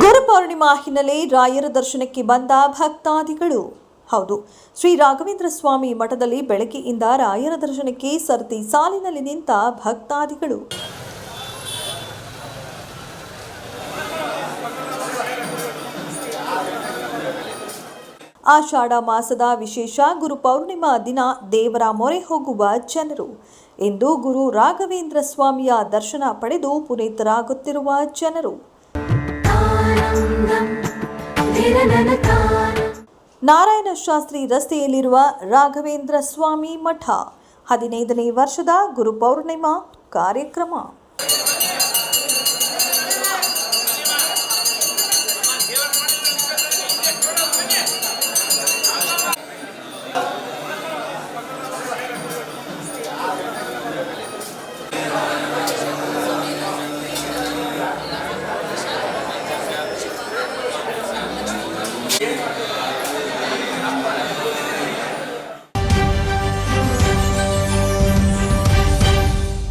ಗುರುಪೌರ್ಣಿಮಾ ಹಿನ್ನೆಲೆ ರಾಯರ ದರ್ಶನಕ್ಕೆ ಬಂದ ಭಕ್ತಾದಿಗಳು. ಹೌದು, ಶ್ರೀ ರಾಘವೇಂದ್ರ ಸ್ವಾಮಿ ಮಠದಲ್ಲಿ ಬೆಳಗ್ಗೆಯಿಂದ ರಾಯರ ದರ್ಶನಕ್ಕೆ ಸರತಿ ಸಾಲಿನಲ್ಲಿ ನಿಂತ ಭಕ್ತಾದಿಗಳು. ಆಷಾಢ ಮಾಸದ ವಿಶೇಷ ಗುರುಪೌರ್ಣಿಮಾ ದಿನ ದೇವರ ಮೊರೆ ಹೋಗುವ ಜನರು. ಇಂದು ಗುರು ರಾಘವೇಂದ್ರ ಸ್ವಾಮಿಯ ದರ್ಶನ ಪಡೆದು ಪುನೀತರಾಗುತ್ತಿರುವ ಜನರು. ನಾರಾಯಣ ಶಾಸ್ತ್ರಿ ರಸ್ತೆಯಲ್ಲಿರುವ ರಾಘವೇಂದ್ರ ಸ್ವಾಮಿ ಮಠ 15ನೇ ವರ್ಷದ ಗುರುಪೌರ್ಣಿಮಾ ಕಾರ್ಯಕ್ರಮ.